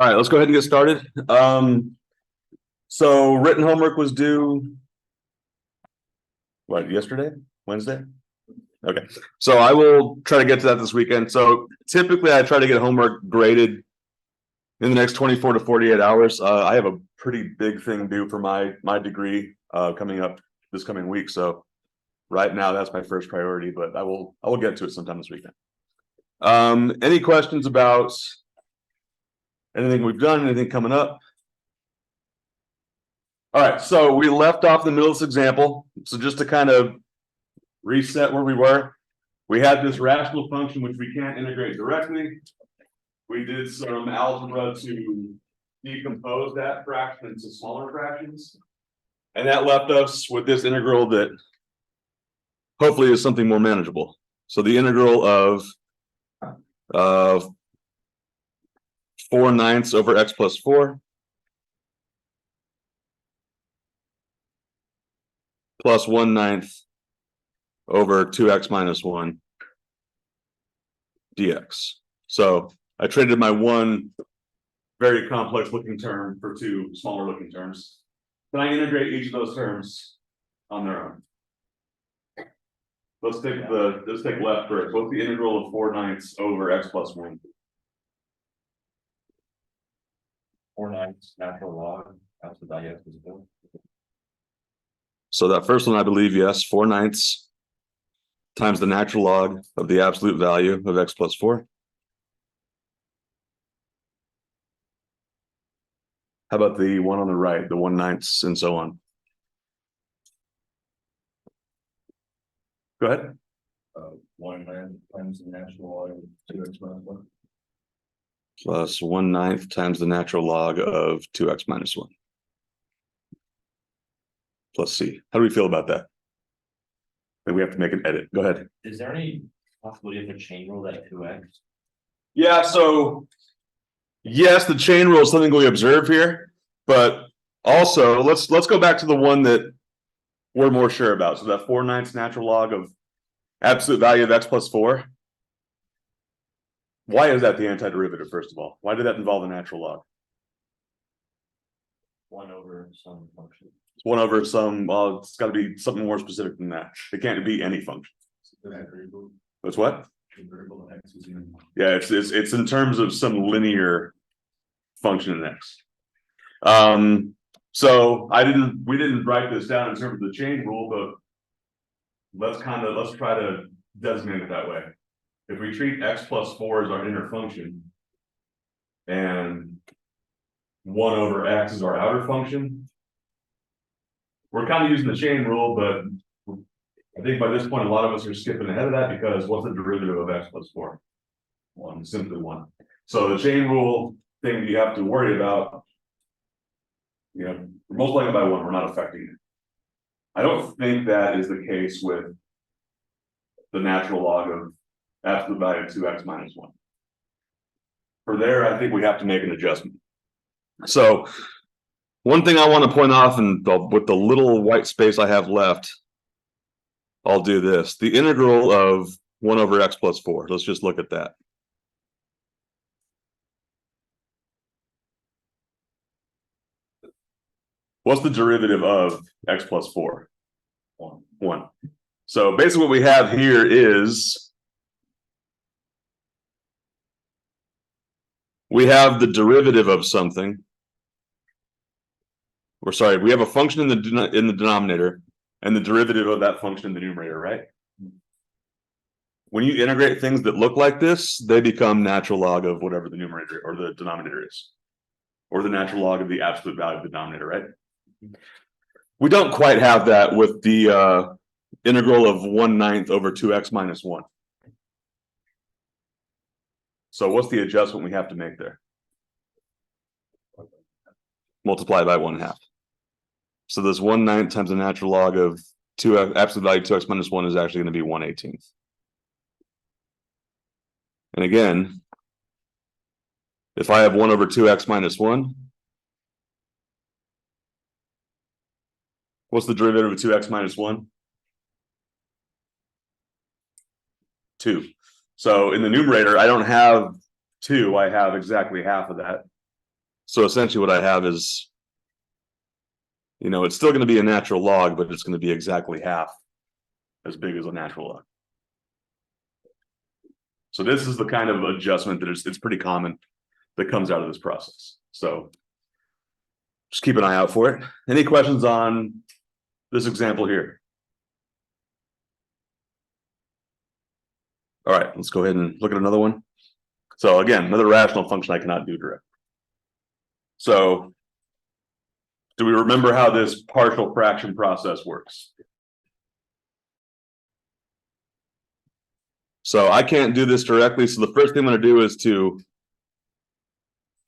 All right, let's go ahead and get started. So written homework was due, what, yesterday, Wednesday? Okay, so I will try to get to that this weekend. So typically I try to get homework graded in the next 24 to 48 hours. I have a pretty big thing due for my degree coming up this coming week. So right now that's my first priority, but I will get to it sometime this weekend. Any questions about anything we've done, anything coming up? All right, so we left off the middle of this example. So just to kind of reset where we were, we had this rational function which we can't integrate directly. We did some algebra to decompose that fraction into smaller fractions. And that left us with this integral that hopefully is something more manageable. So the integral of 4/9 over x plus 4 plus 1/9 over 2x minus 1 dx. So I traded my one very complex looking term for two smaller looking terms. Can I integrate each of those terms on their own? Let's take left first. What's the integral of 4/9 over x plus 1? 4/9 natural log after that x is 4. So that first one, I believe, yes, 4/9 times the natural log of the absolute value of x plus 4. How about the one on the right, the 1/9 and so on? Go ahead. 1/9 times the natural log of 2x minus 1. Plus 1/9 times the natural log of 2x minus 1. Plus c. How do we feel about that? Then we have to make an edit. Go ahead. Is there any possibility of a chain rule at 2x? Yeah, so yes, the chain rule is something we observe here, but also let's go back to the one that we're more sure about. So that 4/9 natural log of absolute value of x plus 4. Why is that the antiderivative, first of all? Why did that involve a natural log? 1 over some function. It's 1 over some, well, it's got to be something more specific than that. It can't be any function. That's what? Yeah, it's in terms of some linear function in x. So we didn't write this down in terms of the chain rule, but let's try to designate it that way. If we treat x plus 4 as our inner function and 1 over x is our outer function, we're kind of using the chain rule, but I think by this point, a lot of us are skipping ahead of that because what's the derivative of x plus 4? 1, simply 1. So the chain rule thing you have to worry about, we're multiplying by 1, we're not affecting it. I don't think that is the case with the natural log of absolute value of 2x minus 1. For there, I think we have to make an adjustment. So one thing I want to point off, and with the little white space I have left, I'll do this. The integral of 1 over x plus 4. Let's just look at that. What's the derivative of x plus 4? 1. So basically what we have here is we have the derivative of something. Or sorry, we have a function in the denominator and the derivative of that function in the numerator, right? When you integrate things that look like this, they become natural log of whatever the numerator or the denominator is, or the natural log of the absolute value of the denominator, right? We don't quite have that with the integral of 1/9 over 2x minus 1. So what's the adjustment we have to make there? Multiply by 1/2. So this 1/9 times the natural log of absolute value 2x minus 1 is actually going to be 1/18. And again, if I have 1 over 2x minus 1, what's the derivative of 2x minus 1? 2. So in the numerator, I don't have 2, I have exactly half of that. So essentially what I have is, it's still going to be a natural log, but it's going to be exactly half as big as a natural log. So this is the kind of adjustment that it's pretty common that comes out of this process. So just keep an eye out for it. Any questions on this example here? All right, let's go ahead and look at another one. So again, another rational function I cannot do direct. So do we remember how this partial fraction process works? So I can't do this directly. So the first thing I'm going to do is to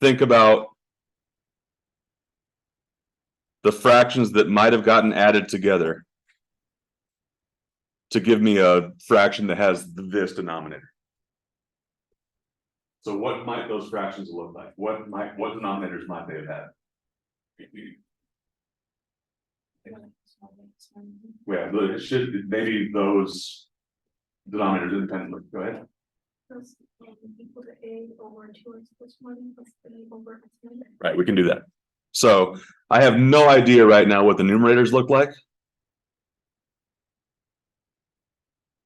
think about the fractions that might have gotten added together to give me a fraction that has this denominator. So what might those fractions look like? What denominators might they have had? Yeah, it should maybe those denominators independently. Go ahead. Equal to a over 2x plus 1 plus b over x minus. Right, we can do that. So I have no idea right now what the numerators look like.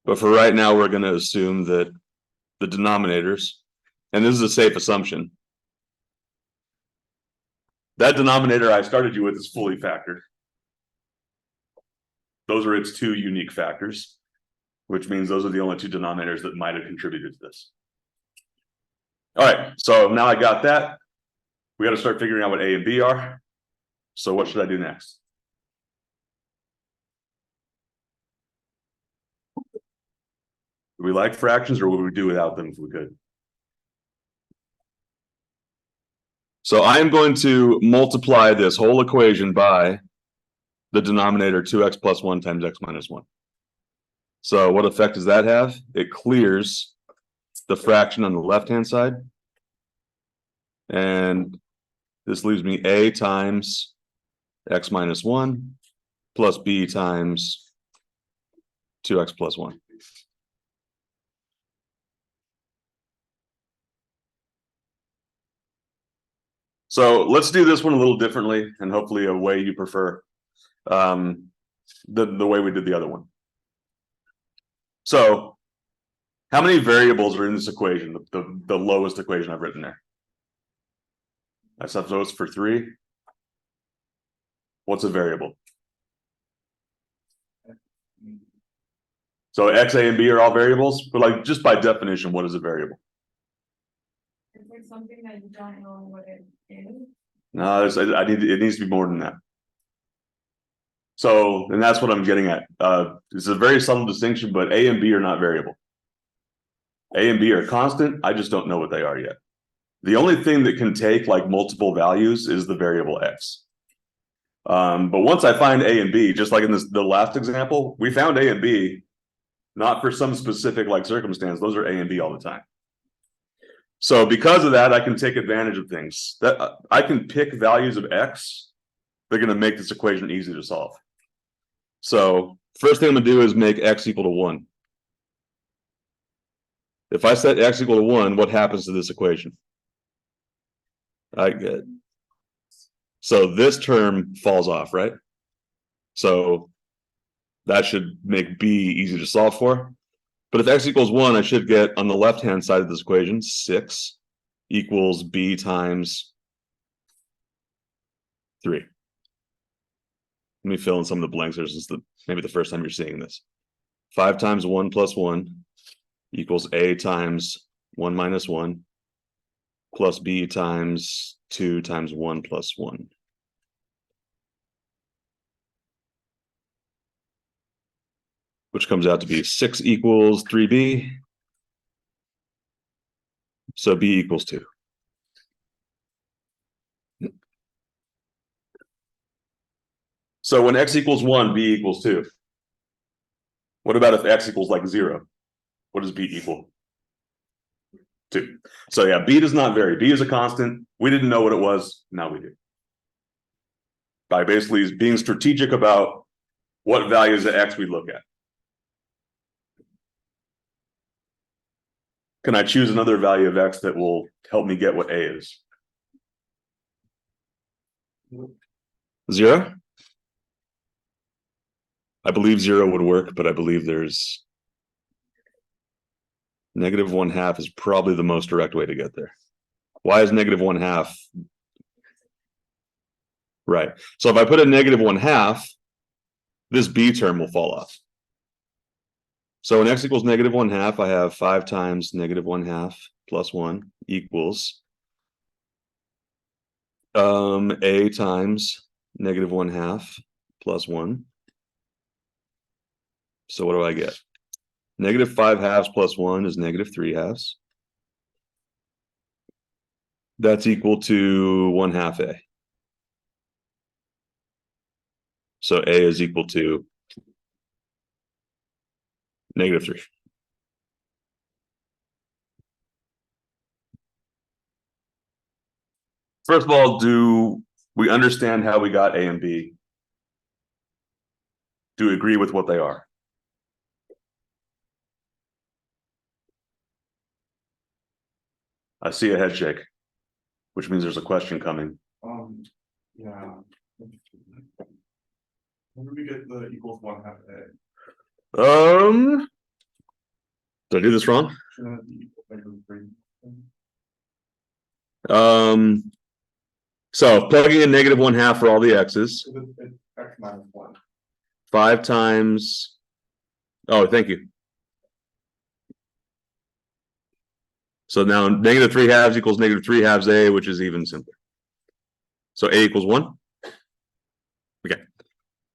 But for right now, we're going to assume that the denominators, and this is a safe assumption, that denominator I started you with is fully factored. Those are its two unique factors, which means those are the only two denominators that might have contributed to this. All right, so now I got that. We got to start figuring out what A and B are. So what should I do next? Do we like fractions, or would we do without them if we could? So I am going to multiply this whole equation by the denominator 2x plus 1 times x minus 1. So what effect does that have? It clears the fraction on the left-hand side. And this leaves me a times x minus 1 plus b times 2x plus 1. So let's do this one a little differently, and hopefully a way you prefer the way we did the other one. So how many variables are in this equation, the lowest equation I've written there? I suppose for 3. What's a variable? So x, a, and b are all variables, but like just by definition, what is a variable? Is there something that you don't know what it is? No, it needs to be more than that. So, and that's what I'm getting at. It's a very subtle distinction, but a and b are not variable. A and b are constant. I just don't know what they are yet. The only thing that can take like multiple values is the variable x. But once I find a and b, just like in the last example, we found a and b, not for some specific like circumstance. Those are a and b all the time. So because of that, I can take advantage of things. That I can pick values of x. They're going to make this equation easy to solve. So first thing I'm going to do is make x equal to 1. If I set x equal to 1, what happens to this equation? I get. So this term falls off, right? So that should make b easy to solve for. But if x equals 1, I should get on the left-hand side of this equation, 6 equals b times 3. Let me fill in some of the blanks. This is maybe the first time you're seeing this. 5 times 1 plus 1 equals a times 1 minus 1 plus b times 2 times 1 plus 1. Which comes out to be 6 equals 3b. So b equals 2. So when x equals 1, b equals 2. What about if x equals like 0? What does b equal? 2. So yeah, b does not vary. B is a constant. We didn't know what it was. Now we do. By basically being strategic about what values of x we look at. Can I choose another value of x that will help me get what a is? 0? I believe 0 would work, but I believe there's -1/2 is probably the most direct way to get there. Why is -1/2? Right. So if I put a -1/2, this b term will fall off. So when x equals -1/2, I have 5 times -1/2 plus 1 equals a times -1/2 plus 1. So what do I get? -5/2 plus 1 is -3/2. That's equal to 1/2 a. So a is equal to -3. First of all, do we understand how we got a and b? Do we agree with what they are? I see a head shake, which means there's a question coming. Yeah. When do we get the equals 1/2 a? Did I do this wrong? Shouldn't it be equal to So plugging in -1/2 for all the x's. It's x minus 1. 5 times. Oh, thank you. So now -3/2 equals -3/2 a, which is even simpler. So a equals 1. Okay.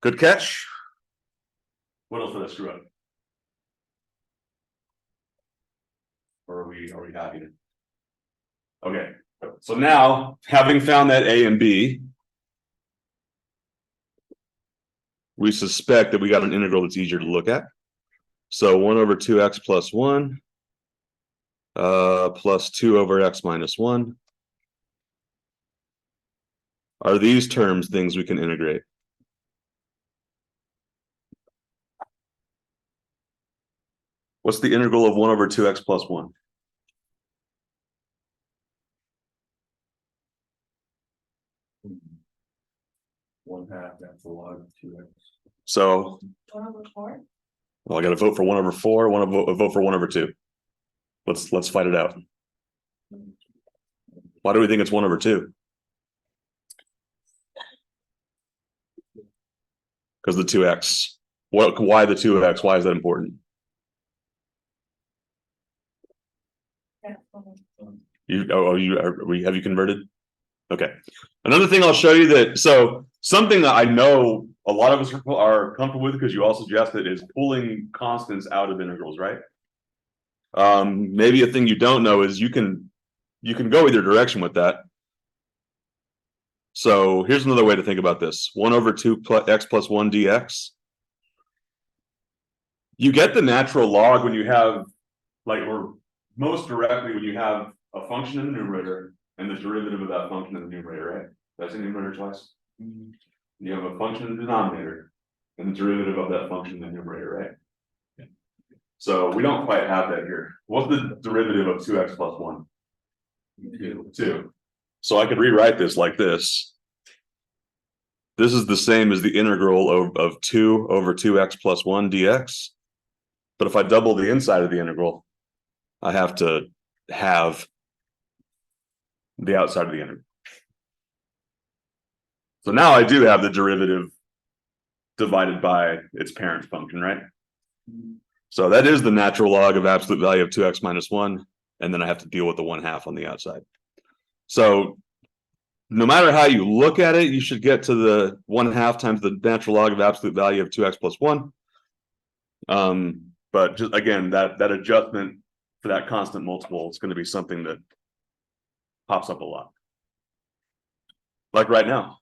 Good catch. What else did I screw up? Or are we happy to? Okay. So now, having found that a and b, we suspect that we got an integral that's easier to look at. So 1/2x plus 1 plus 2/x minus 1. Are these terms things we can integrate? What's the integral of 1/2x plus 1? One-half, that's a log of 2x. So, 1/4. well, I got to vote for 1/4. Want to vote for 1/2. Let's fight it out. Why do we think it's 1/2? Because the 2x. Why the 2x? Why is that important? Have you converted? Okay. Another thing I'll show you that, so something that I know a lot of us are comfortable with, because you all suggested, is pulling constants out of integrals, right? Maybe a thing you don't know is you can go either direction with that. So here's another way to think about this: 1/2 x plus 1 dx. You get the natural log when you have, or most directly when you have a function in the numerator and the derivative of that function in the numerator, right? That's in the numerator twice. You have a function in the denominator and the derivative of that function in the numerator, right? So we don't quite have that here. What's the derivative of 2x plus 1? 2. So I could rewrite this like this. This is the same as the integral of 2/2x plus 1 dx. But if I double the inside of the integral, I have to have the outside of the integral. So now I do have the derivative divided by its parent function, right? So that is the natural log of absolute value of 2x minus 1, and then I have to deal with the 1/2 on the outside. So no matter how you look at it, you should get to the 1/2 times the natural log of absolute value of 2x plus 1. But just again, that adjustment for that constant multiple is going to be something that pops up a lot. Like right now.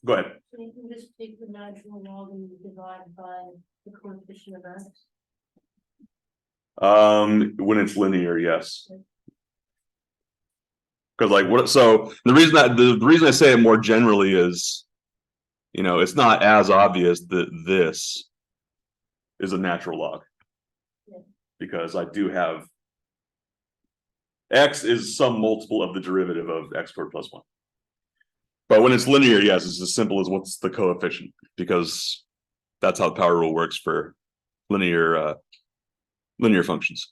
Go ahead. So you can just take the natural log and divide by the coefficient of x. When it's linear, yes. Because so the reason I say it more generally is, it's not as obvious that this is a natural log. Yeah. Because I do have x is some multiple of the derivative of x squared plus 1. But when it's linear, yes, it's as simple as what's the coefficient, because that's how the power rule works for linear functions.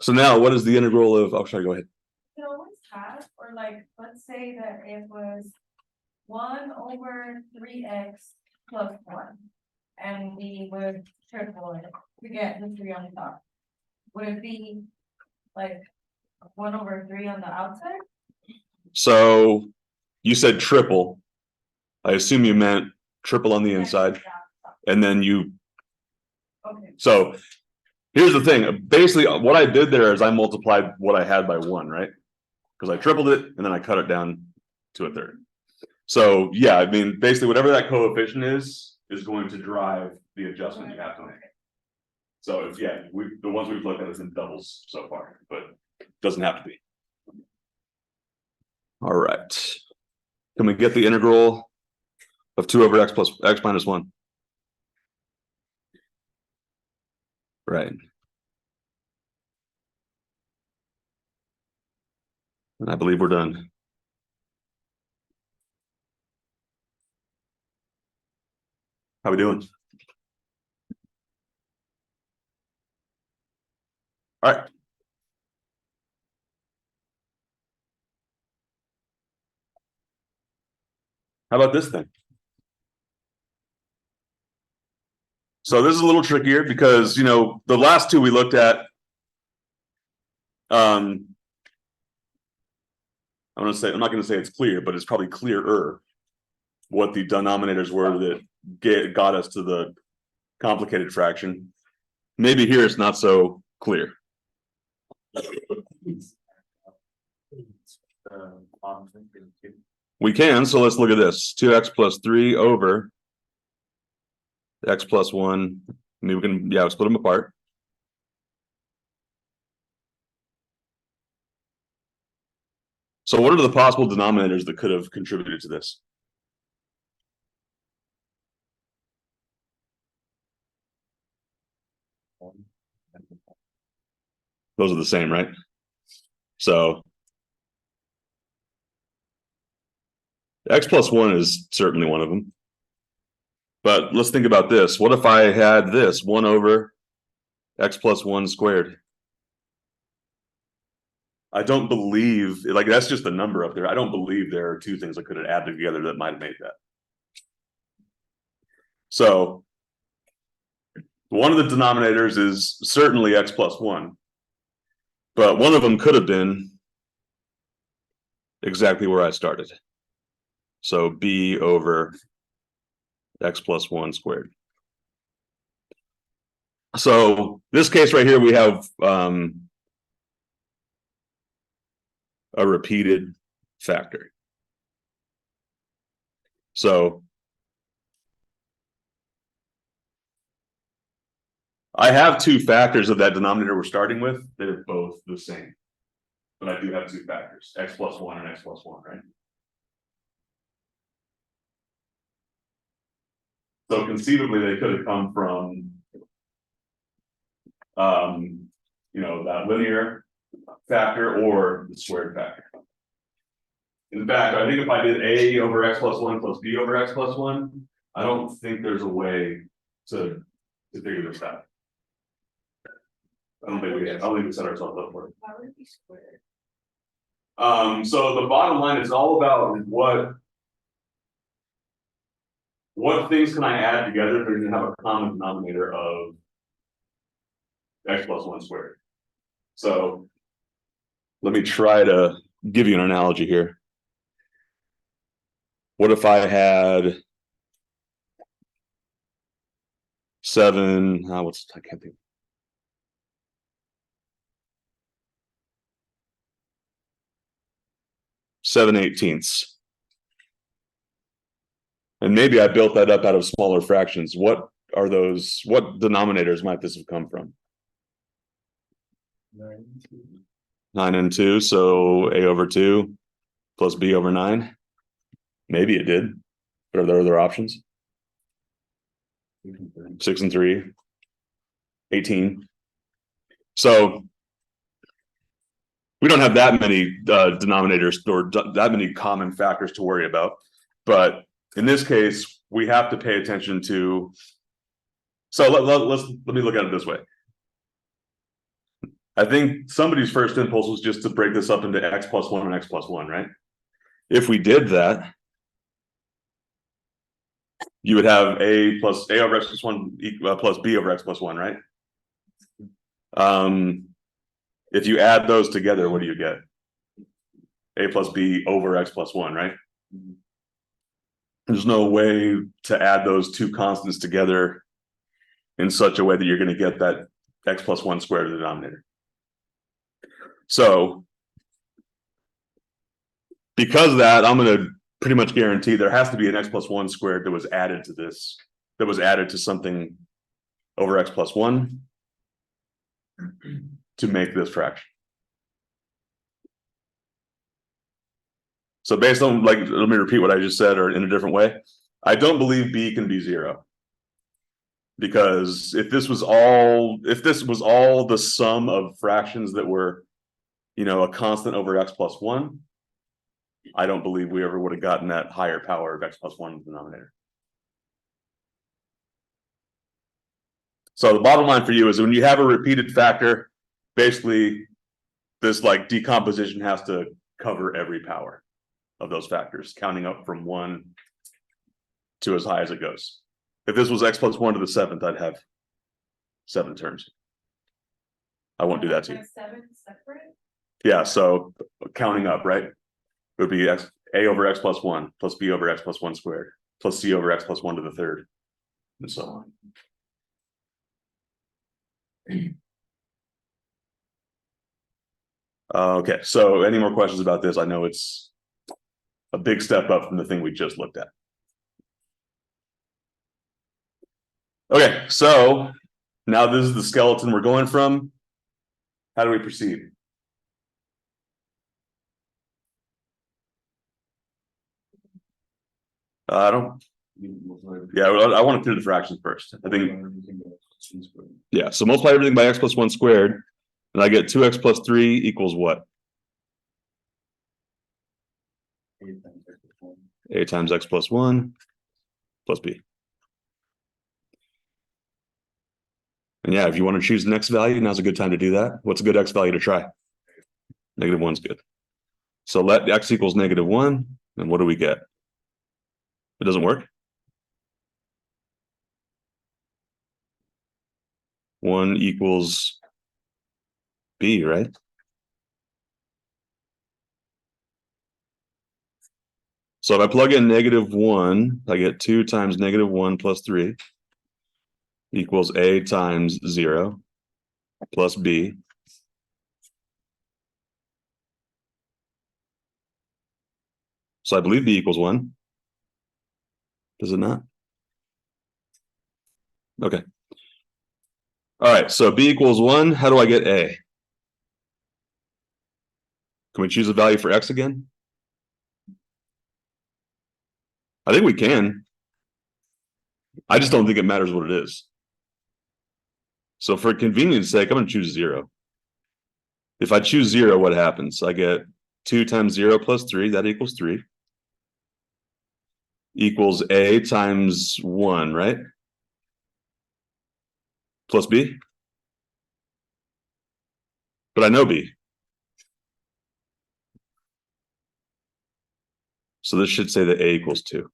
So now what is the integral of, oh, sorry, go ahead. You can always have, or like, let's say that it was 1/3x plus 1. And we would triple it to get the 3 on top. Would it be like 1/3 on the outside? So you said triple. I assume you meant triple on the inside, and then you, Okay, so here's the thing. Basically, what I did there is I multiplied what I had by 1, right? Because I tripled it and then I cut it down to 1/3. So yeah, I mean, basically whatever that coefficient is going to drive the adjustment you have to make. So it's, yeah, the ones we've looked at is in doubles so far, but it doesn't have to be. All right. Can we get the integral of 2 over x plus x minus 1? Right. And I believe we're done. How we doing? All right. How about this thing? So this is a little trickier because, you know, the last two we looked at, I'm not going to say it's clear, but it's probably clearer what the denominators were that got us to the complicated fraction. Maybe here it's not so clear. We can, so let's look at this. 2x plus 3 over x plus 1. Maybe we can, yeah, split them apart. So what are the possible denominators that could have contributed to this? Those are the same, right? So x plus 1 is certainly one of them. But let's think about this. What if I had this 1 over x plus 1 squared? I don't believe, like, that's just a number up there. I don't believe there are two things that could have added together that might have made that. So one of the denominators is certainly x plus 1, but one of them could have been exactly where I started. So b over x plus 1 squared. So this case right here, we have a repeated factor. So I have two factors of that denominator we're starting with. They're both the same. But I do have two factors, x plus 1 and x plus 1, right? So conceivably, they could have come from, you know, that linear factor or the squared factor. In fact, I think if I did a over x plus 1 plus b over x plus 1, I don't think there's a way to figure this out. I don't think we set ourselves up for it. how would it be squared? So the bottom line is all about what things can I add together that are going to have a common denominator of x plus 1 squared. So let me try to give you an analogy here. What if I had 7, I can't think. 7/18. And maybe I built that up out of smaller fractions. What are those? What denominators might this have come from? 9 and 2, so a over 2 plus b over 9. Maybe it did. But are there other options? 6 and 3, 18. So we don't have that many denominators or that many common factors to worry about. But in this case, we have to pay attention to. So let me look at it this way. I think somebody's first impulse was just to break this up into x plus 1 and x plus 1, right? If we did that, you would have a over x plus 1 plus b over x plus 1, right? If you add those together, what do you get? A plus b over x plus 1, right? There's no way to add those two constants together in such a way that you're going to get that x plus 1 squared in the denominator. So because of that, I'm going to pretty much guarantee there has to be an x plus 1 squared that was added to this, that was added to something over x plus 1 to make this fraction. So based on, like, let me repeat what I just said or in a different way. I don't believe b can be 0. Because if this was all the sum of fractions that were, a constant over x plus 1, I don't believe we ever would have gotten that higher power of x plus 1 in the denominator. So the bottom line for you is when you have a repeated factor, basically this like decomposition has to cover every power of those factors, counting up from 1 to as high as it goes. If this was x plus 1 to the 7th, I'd have 7 terms. I won't do that to you. 7 separate? Yeah, so counting up, right? It would be a over x plus 1 plus b over x plus 1 squared plus c over x plus 1 to the 3rd, and so on. Okay, so any more questions about this? I know it's a big step up from the thing we just looked at. Okay, so now this is the skeleton we're going from. How do we proceed? I don't. Yeah, I want to clear the fractions first. I think. Yeah, so multiply everything by x plus 1 squared, and I get 2x plus 3 equals what? A times x plus 1 plus b. And yeah, if you want to choose the next value, now's a good time to do that. What's a good x value to try? -1's good. So let x equals -1, and what do we get? It doesn't work. 1 equals b, right? So if I plug in -1, I get 2 times -1 plus 3 equals a times 0 plus b. So I believe b equals 1. Does it not? Okay. All right, so b equals 1. How do I get a? Can we choose a value for x again? I think we can. I just don't think it matters what it is. So for convenience sake, I'm going to choose 0. If I choose 0, what happens? I get 2 times 0 plus 3, that equals 3. Equals a times 1, right? Plus b. But I know b. So this should say that a equals 2.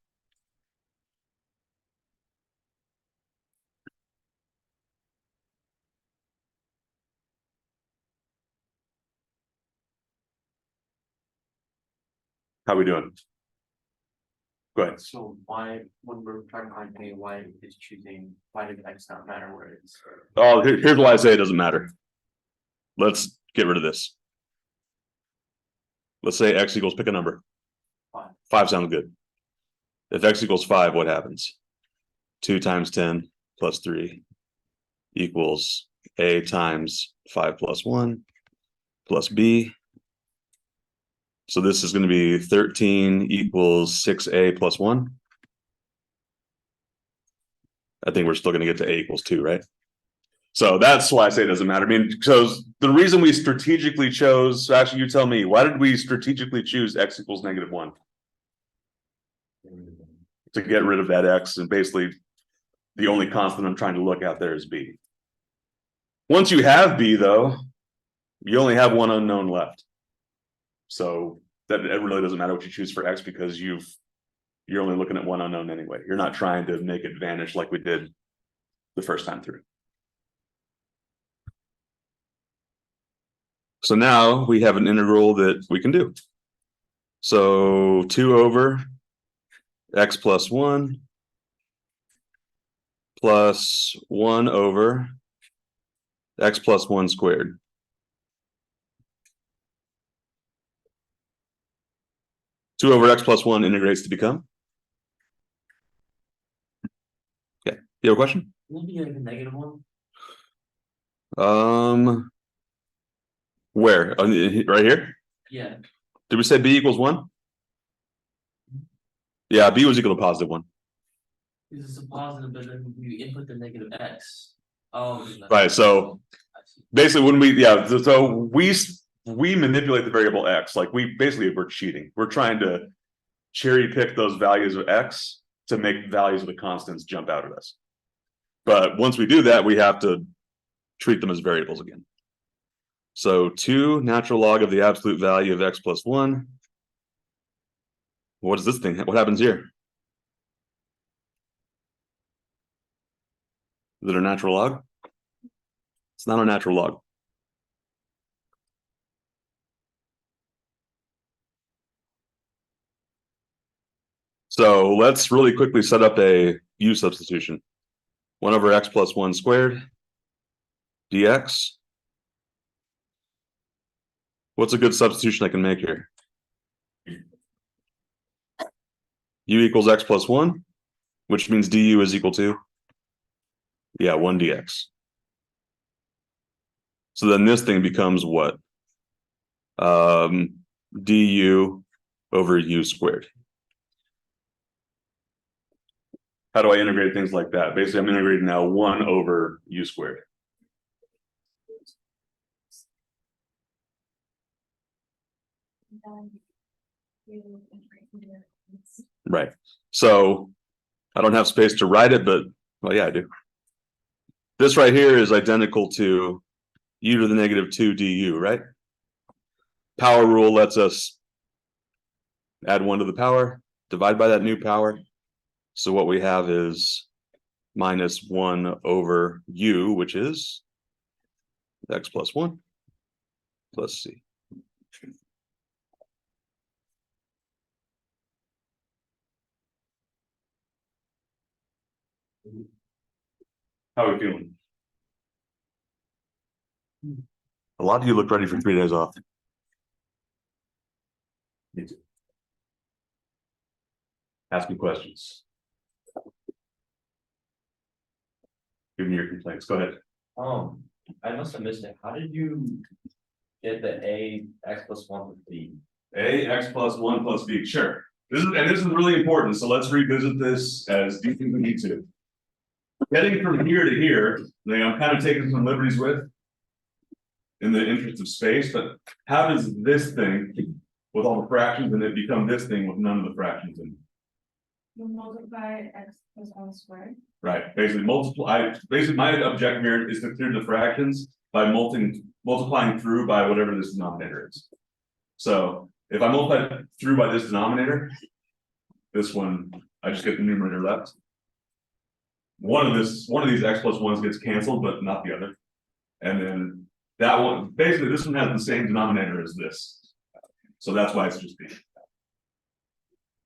How we doing? Go ahead. So why, when we're trying to find A, why is choosing, why did X not matter where it's? Oh, here's why I say it doesn't matter. Let's get rid of this. Let's say x equals, pick a number. 5. 5 sounds good. If x equals 5, what happens? 2 times 10 plus 3 equals a times 5 plus 1 plus b. So this is going to be 13 equals 6a plus 1. I think we're still going to get to a equals 2, right? So that's why I say it doesn't matter. I mean, because the reason we strategically chose, actually, you tell me, why did we strategically choose x equals -1? To get rid of that x, and basically the only constant I'm trying to look at there is b. Once you have b, though, you only have one unknown left. So that it really doesn't matter what you choose for x, because you're only looking at one unknown anyway. You're not trying to make it vanish like we did the first time through. So now we have an integral that we can do. So 2 over x plus 1 plus 1 over x plus 1 squared. Two over x plus 1 integrates to become? Okay, you have a question? Will be like a -1. Where? Right here? Yeah, Did we say b equals 1? Yeah, b was equal to +1. this is a positive, but then you input the -x. Oh. Right, so basically when we manipulate the variable x, like we're cheating. We're trying to cherry pick those values of x to make values of the constants jump out at us. But once we do that, we have to treat them as variables again. So 2 natural log of the absolute value of x plus 1. What is this thing? What happens here? Is it a natural log? It's not a natural log. So let's really quickly set up a u substitution. 1 over x plus 1 squared dx. What's a good substitution I can make here? U equals x plus 1, which means du is equal to, 1 dx. So then this thing becomes what? Du over u squared. How do I integrate things like that? Basically, I'm integrating now 1 over u squared. Right. So I don't have space to write it, but well, yeah, I do. This right here is identical to u to the -2 du, right? Power rule lets us add 1 to the power, divide by that new power. So what we have is -1 over u, which is x plus 1 plus c. How are we feeling? A lot of you look ready for 3 days off. Me too. Ask me questions. Give me your complaints. Go ahead. I must have missed it. How did you get the a x plus 1 with b? A x plus 1 plus b, sure. This is really important, so let's revisit this as deeply as we need to. Getting from here to here, I'm kind of taking some liberties with, in the interest of space, but how does this thing, with all the fractions in it, become this thing with none of the fractions in it? You multiply x plus 1 squared. Right, basically my objective here is to clear the fractions by multiplying through by whatever this denominator is. So if I multiply through by this denominator, this one, I just get the numerator left. One of these x plus 1s gets canceled, but not the other. And then that one, basically this one has the same denominator as this. So that's why it's just b.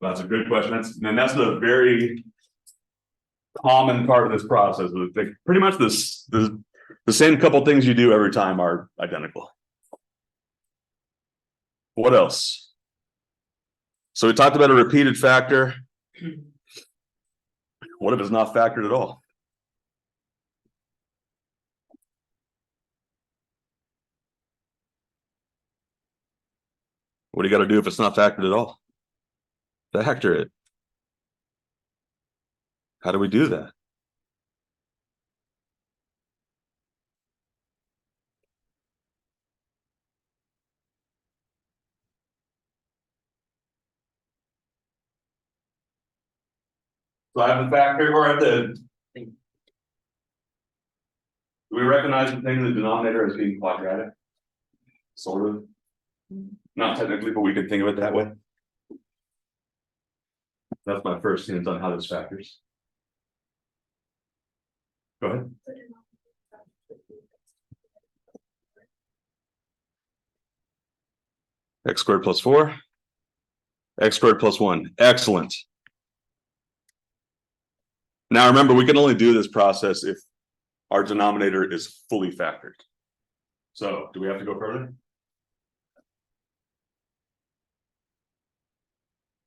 That's a good question. That's the very common part of this process. Pretty much the same couple things you do every time are identical. What else? So we talked about a repeated factor. What if it's not factored at all? What do you got to do if it's not factored at all? Factor it. How do we do that? So I have the factor, or at the. Do we recognize the thing in the denominator as being quadratic? Sort of. Not technically, but we can think of it that way. That's my first hint on how this factors. Go ahead. X squared plus 4. X squared plus 1. Excellent. Now remember, we can only do this process if our denominator is fully factored. So do we have to go further?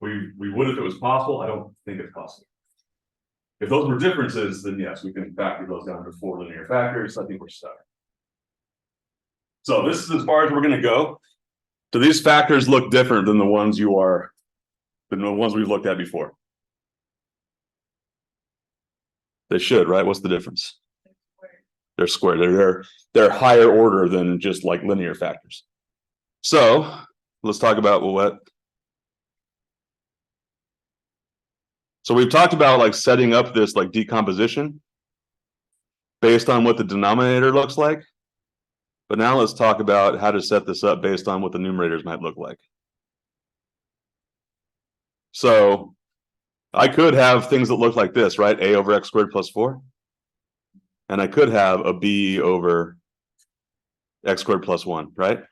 We would if it was possible. I don't think it's possible. If those were differences, then yes, we can factor those down to 4 linear factors. I think we're stuck. So this is as far as we're going to go. Do these factors look different than the ones we've looked at before? They should, right? What's the difference? They're squared. They're higher order than just like linear factors. So let's talk about what. So we've talked about like setting up this like decomposition based on what the denominator looks like. But now let's talk about how to set this up based on what the numerators might look like. So I could have things that look like this, right? A over x squared plus 4. And I could have a b over x squared plus 1, right?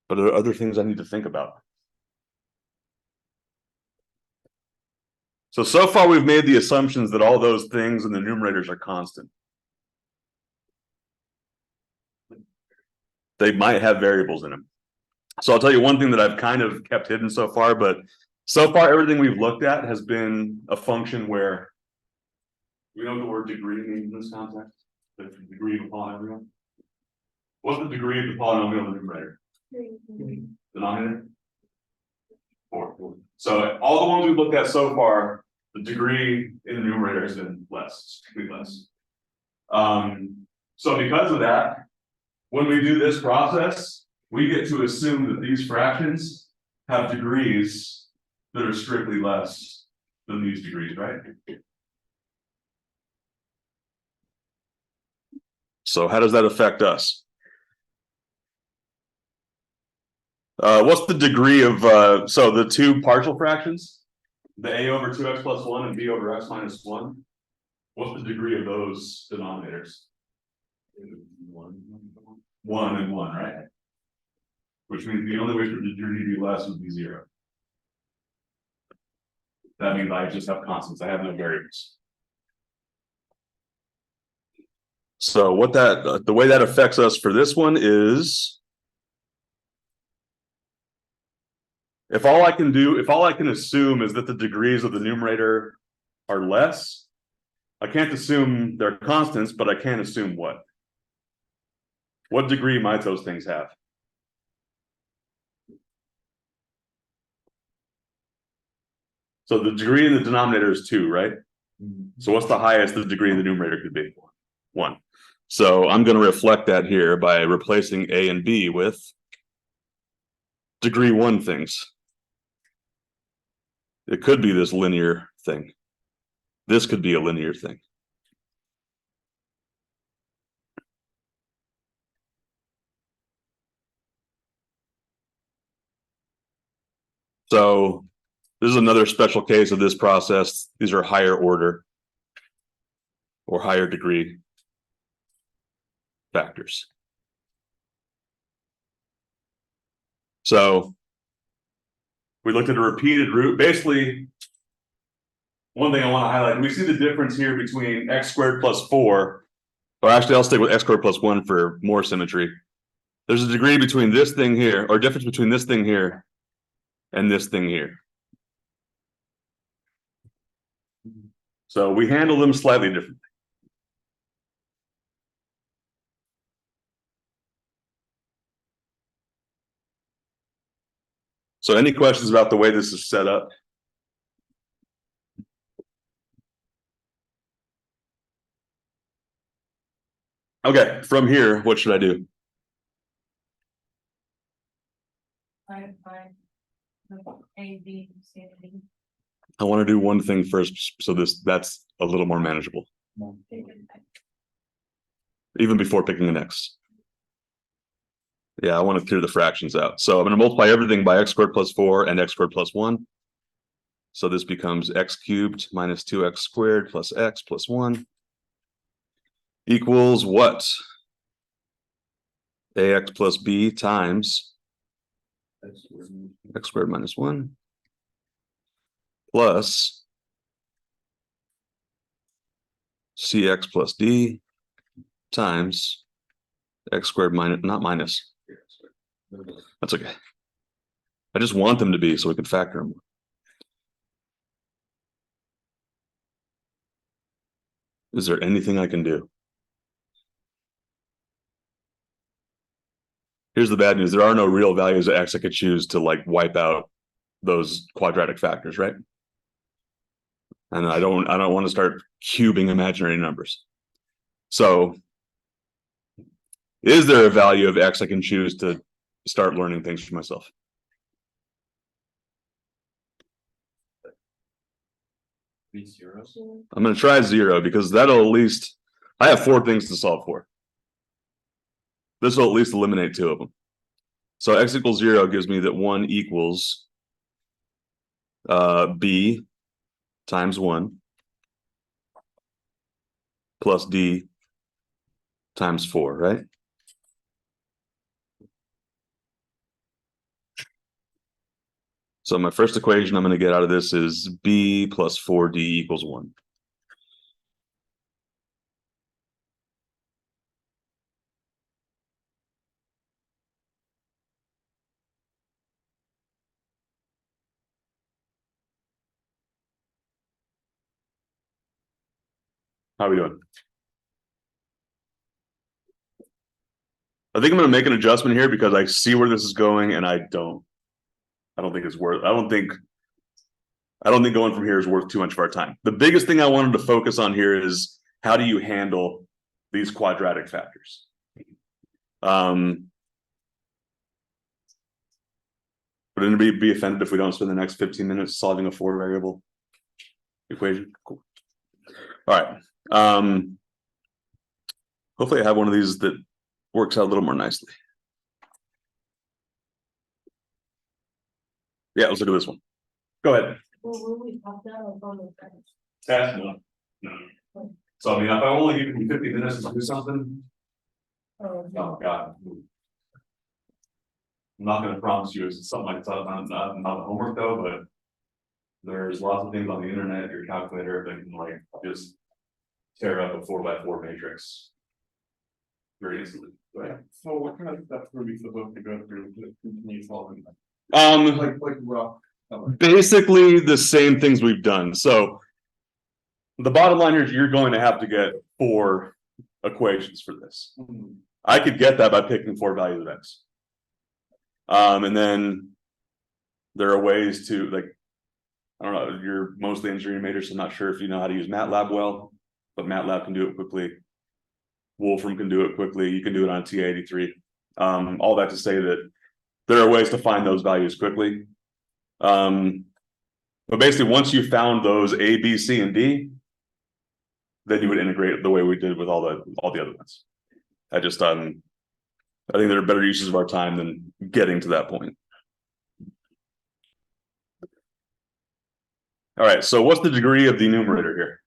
But there are other things I need to think about. So far we've made the assumptions that all those things in the numerators are constant. They might have variables in them. So I'll tell you one thing that I've kind of kept hidden so far, but so far everything we've looked at has been a function where, we know what the word degree means in this context, the degree of a polynomial. What's the degree of the polynomial in the numerator? Denominator? 4. So all the ones we've looked at so far, the degree in the numerator has been less, strictly less. So because of that, when we do this process, we get to assume that these fractions have degrees that are strictly less than these degrees, right? So how does that affect us? What's the degree of, so the two partial fractions, the a over 2x plus 1 and b over x minus 1, what's the degree of those denominators? 1 and 1, right? Which means the only way for the degree to be less would be 0. That means I just have constants, I have no variables. So what the way that affects us for this one is, if all I can assume is that the degrees of the numerator are less, I can't assume they're constants, but I can assume what? What degree might those things have? So the degree in the denominator is 2, right? So what's the highest the degree in the numerator could be? 1. So I'm going to reflect that here by replacing a and b with degree 1 things. It could be this linear thing. This could be a linear thing. So this is another special case of this process. These are higher order or higher degree factors. So we looked at a repeated root. Basically, one thing I want to highlight, we see the difference here between x squared plus 4, or actually I'll stick with x squared plus 1 for more symmetry. There's a degree between this thing here, or difference between this thing here and this thing here. So we handle them slightly differently. So any questions about the way this is set up? Okay, from here, what should I do? I A, B, C, and D. I want to do one thing first, so that's a little more manageable, even before picking an x. Yeah, I want to clear the fractions out. So I'm going to multiply everything by x squared plus 4 and x squared plus 1. So this becomes x cubed minus 2x squared plus x plus 1 equals what? Ax plus b times x squared minus 1 plus cx plus d times x squared minus, not minus. That's okay. I just want them to be so we can factor them. Is there anything I can do? Here's the bad news. There are no real values of x I could choose to like wipe out those quadratic factors, right? And I don't want to start cubing imaginary numbers. So is there a value of x I can choose to start learning things for myself? Be zeros. I'm going to try 0 because that'll at least, I have 4 things to solve for. This will at least eliminate 2 of them. So x equals 0 gives me that 1 equals b times 1 plus d times 4, right? So my first equation I'm going to get out of this is b plus 4d equals 1. How are we doing? I think I'm going to make an adjustment here because I see where this is going and I don't think it's worth, I don't think going from here is worth too much of our time. The biggest thing I wanted to focus on here is how do you handle these quadratic factors? Would anybody be offended if we don't spend the next 15 minutes solving a 4 variable equation? Cool. All right. Hopefully I have one of these that works out a little more nicely. Yeah, let's look at this one. Go ahead. Well, will we pop that or on the fence? That's no. So I mean, if I only give you 50 minutes to do something, Oh, oh God. I'm not gonna promise you it's something like that, not the homework though, but there's lots of things on the internet, your calculator that can like just tear up a 4x4 matrix very easily. Right. So what kind of steps are we supposed to go through to continue solving that? Like rough. Basically the same things we've done. So the bottom line here is you're going to have to get 4 equations for this. I could get that by picking 4 values of x. And then there are ways to like, I don't know, you're mostly engineering major, so I'm not sure if you know how to use MATLAB well, but MATLAB can do it quickly. Wolfram can do it quickly. You can do it on TI-83. All that to say that there are ways to find those values quickly. But basically, once you found those A, B, C, and D, then you would integrate it the way we did with all the other ones. I think there are better uses of our time than getting to that point. All right, so what's the degree of the numerator here?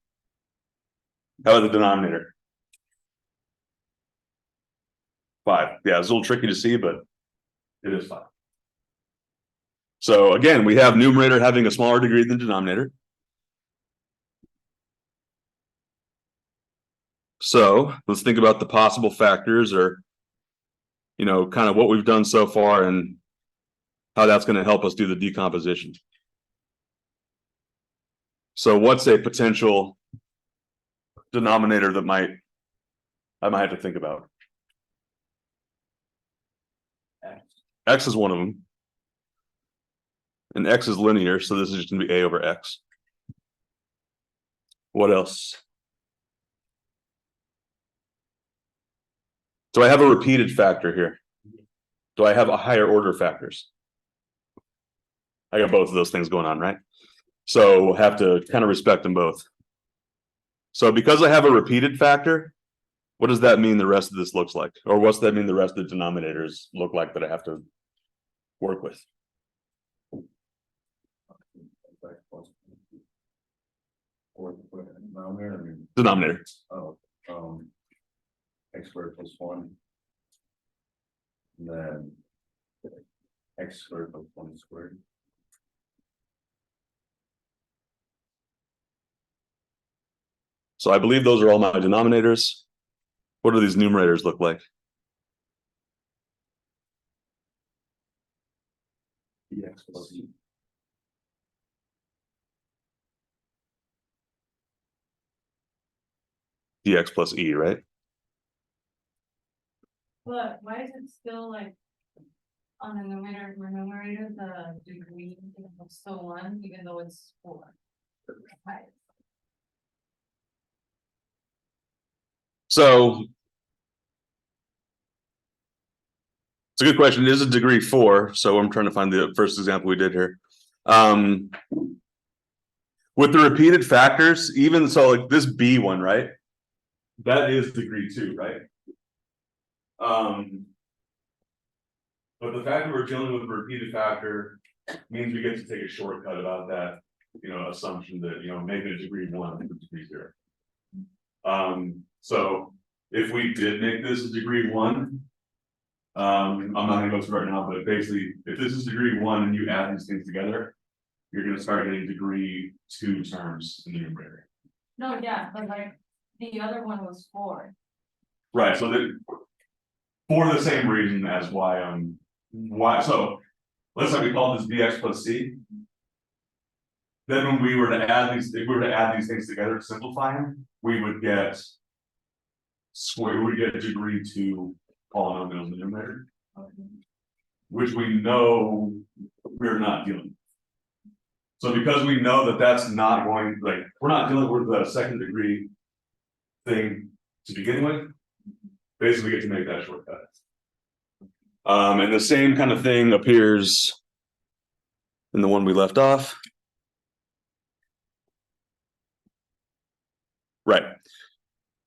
How about the denominator? 5. Yeah, it's a little tricky to see, but it is 5. So again, we have numerator having a smaller degree than denominator. So let's think about the possible factors, or kind of what we've done so far and how that's going to help us do the decomposition. So what's a potential denominator that I might have to think about? X is one of them. And x is linear, so this is just going to be a over x. What else? Do I have a repeated factor here? Do I have a higher order factors? I got both of those things going on, right? So have to kind of respect them both. So because I have a repeated factor, what does that mean the rest of this looks like? Or what's that mean the rest of the denominators look like that I have to work with? Denominator. Oh, x squared plus one. And then x squared plus one squared. So I believe those are all my denominators. What do these numerators look like? X plus e. Dx plus e, right? But why is it still like? On the numerator, the degree is still 1, even though it's 4. Right. So it's a good question. It is a degree 4, so I'm trying to find the first example we did here. With the repeated factors, even so, like this B one, right? That is degree 2, right? But the fact that we're dealing with a repeated factor means we get to take a shortcut about that, assumption that, making a degree 1 is degree 0. So if we did make this a degree 1, I'm not gonna go through it right now, but basically, if this is degree 1 and you add these things together, you're gonna start getting degree 2 terms in the numerator. No, yeah, but like, the other one was 4. Right, so that for the same reason as so let's say we call this bx plus c. Then when we were to add these, if we were to add these things together to simplify them, we would get degree 2 polynomials in the numerator, which we know we're not dealing with. So because we know that that's not going, like, we're not dealing with the second degree thing to begin with, basically we get to make that shortcut. And the same kind of thing appears in the one we left off. Right.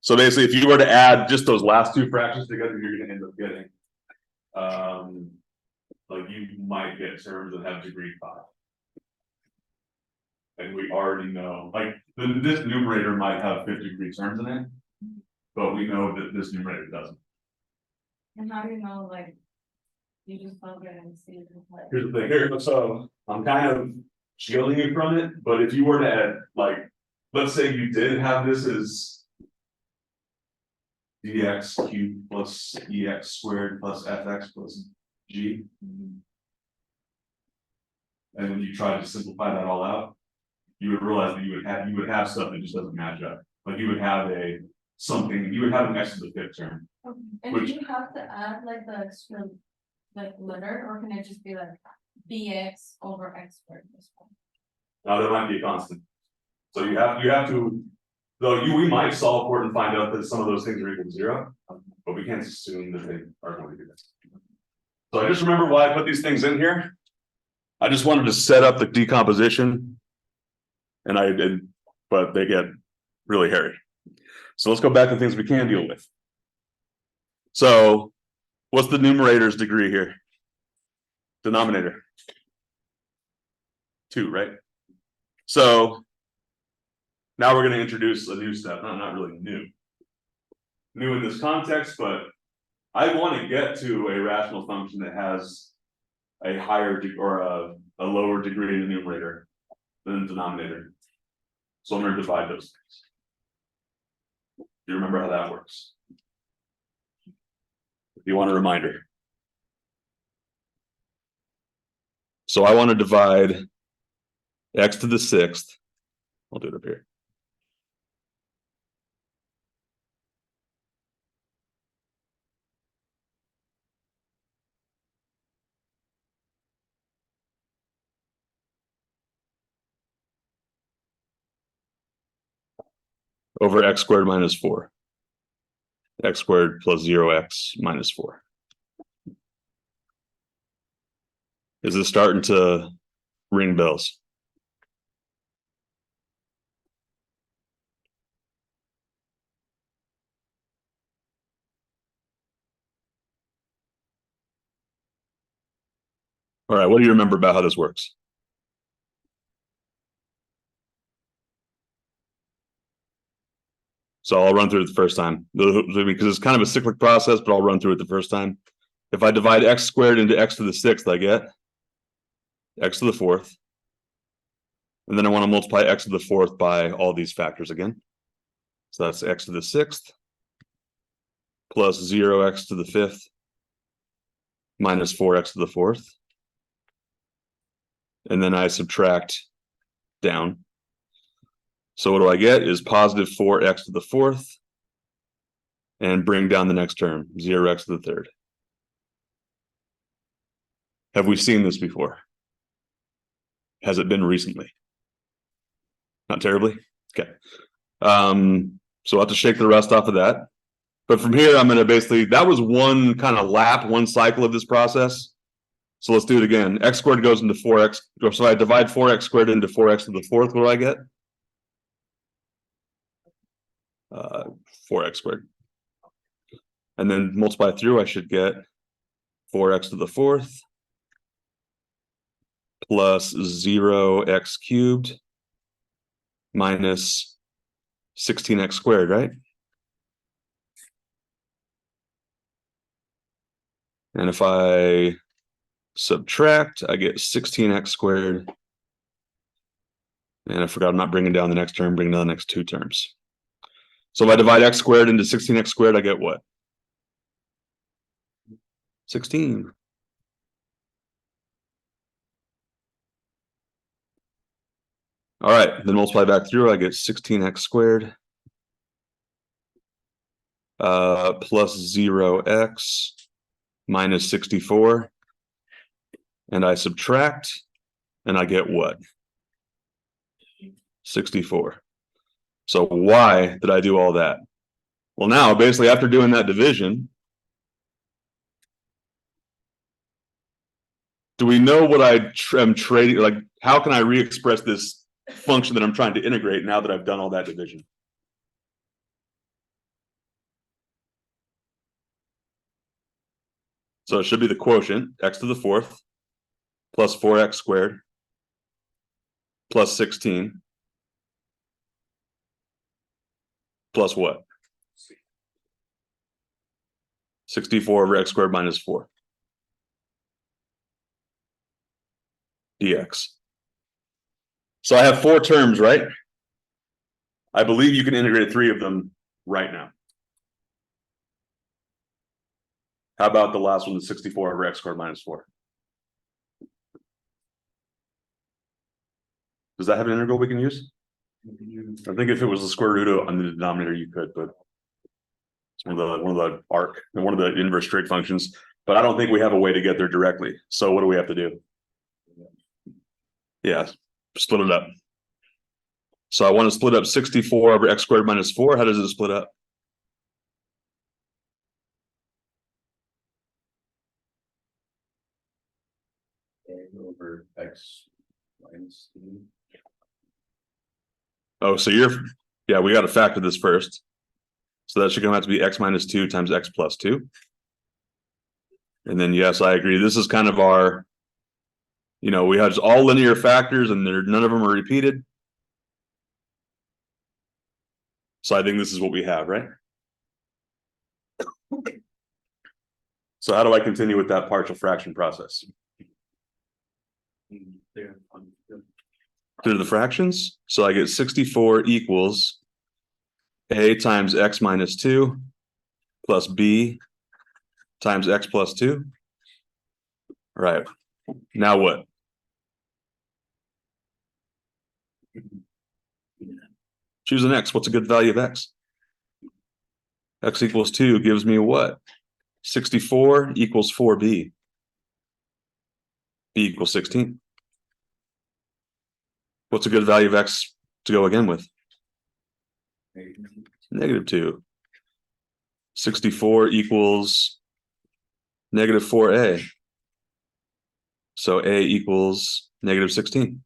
So basically, if you were to add just those last 2 fractions together, you're going to end up getting, like you might get terms that have degree 5. And we already know, like this numerator might have 5th-degree terms in it, but we know that this numerator doesn't. And how do you know, like, you just plug it and see? Here's the thing, here, so I'm kind of shielding you from it, but if you were to add, like, let's say you did have this as dx cubed plus ex squared plus fx plus g. And when you try to simplify that all out, you would realize that you would have stuff that just doesn't match up. Like you would have you would have an x to the 5th term. And Which- do you have to add like the extra, like letter, or can it just be like bx over x squared? Now there might be a constant. So you have to, though we might solve for it and find out that some of those things are equal to 0, but we can't assume that they are going to do this. So I just remember why I put these things in here. I just wanted to set up the decomposition. And I did, but they get really hairy. So let's go back to things we can deal with. So what's the numerator's degree here? Denominator. 2, right? So now we're going to introduce a new step, not really new in this context, but I want to get to a rational function that has a higher or a lower degree in the numerator than the denominator. So I'm going to divide those things. Do you remember how that works? If you want a reminder. So I want to divide x to the 6th. I'll do it up here. Over x squared minus 4. X squared plus 0x minus 4. Is this starting to ring bells? All right, what do you remember about how this works? So I'll run through it the first time because it's kind of a cyclic process, but I'll run through it the first time. If I divide x squared into x to the sixth, I get x to the fourth. And then I want to multiply x to the fourth by all these factors again. So that's x to the sixth plus 0x to the fifth minus 4x to the fourth. And then I subtract down. So what do I get is positive 4x to the fourth and bring down the next term, 0x to the third. Have we seen this before? Has it been recently? Not terribly? Okay. So I'll have to shake the rust off of that. But from here, I'm going to basically, that was one kind of lap, one cycle of this process. So let's do it again. X squared goes into 4x. So I divide 4x squared into 4x to the fourth. What do I get? 4x squared. And then multiply through, I should get 4x to the fourth plus 0x cubed minus 16x squared, right? And if I subtract, I get 16x squared. And I forgot I'm not bringing down the next term, bringing down the next two terms. So if I divide x squared into 16x squared, I get what? 16. All right, then multiply back through, I get 16x squared plus 0x minus 64. And I subtract, and I get what? 64. So why did I do all that? Well, now, basically, after doing that division, do we know what I'm trading? Like, how can I re-express this function that I'm trying to integrate now that I've done all that division? So it should be the quotient, x to the fourth, plus 4x squared, plus 16, plus what? 64 over x squared minus 4. Dx. So I have four terms, right? I believe you can integrate three of them right now. How about the last one, the 64 over x squared minus 4? Does that have an integral we can use? I think if it was the square root of on the denominator, you could, but it's one of the arc and one of the inverse trig functions. But I don't think we have a way to get there directly. So what do we have to do? Yeah, split it up. So I want to split up 64 over x squared minus 4. How does it split up? Over x minus 2. Oh, so yeah, we got to factor this first. So that should come out to be x minus 2 times x plus 2. And then, yes, I agree. This is kind of our, we have all linear factors and none of them are repeated. So I think this is what we have, right? So how do I continue with that partial fraction process? Through the fractions. So I get 64 equals a times x minus 2 plus b times x plus 2. All right. Now what? Choose an x. What's a good value of x? X equals 2 gives me what? 64 equals 4b. B equals 16. What's a good value of x to go again with? Negative 2. 64 equals negative 4a. So a equals negative 16.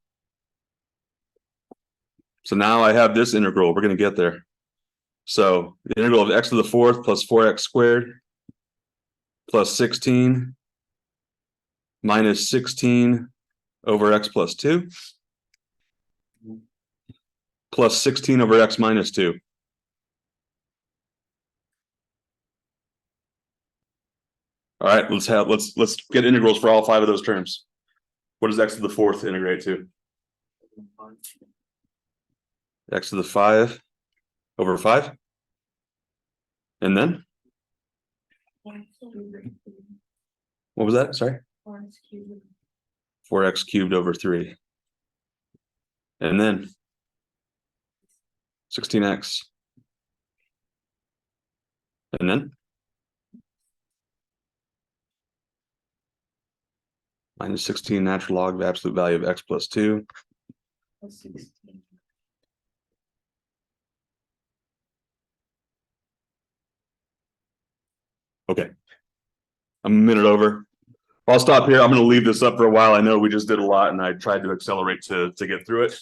So now I have this integral. We're going to get there. So the integral of x to the fourth plus 4x squared plus 16 minus 16 over x plus 2 plus 16 over x minus 2. All right, let's get integrals for all 5 of those terms. What does x to the 4th integrate to? X to the 5 over 5. And then what was that? Sorry. 4x cubed over 3. And then 16x. And then minus 16 natural log of absolute value of x plus 2. Okay. I'm a minute over. I'll stop here. I'm going to leave this up for a while. I know we just did a lot and I tried to accelerate to get through it.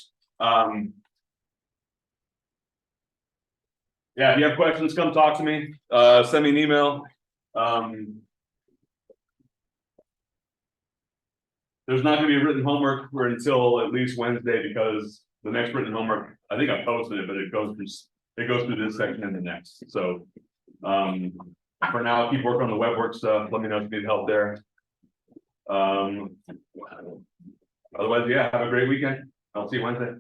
Yeah, if you have questions, come talk to me. Send me an email. There's not going to be written homework for until at least Wednesday because the next written homework, I think I posted it, but it goes through this section and the next. So for now, keep working on the web work stuff. Let me know if you need help there. Otherwise, yeah, have a great weekend. I'll see you Wednesday.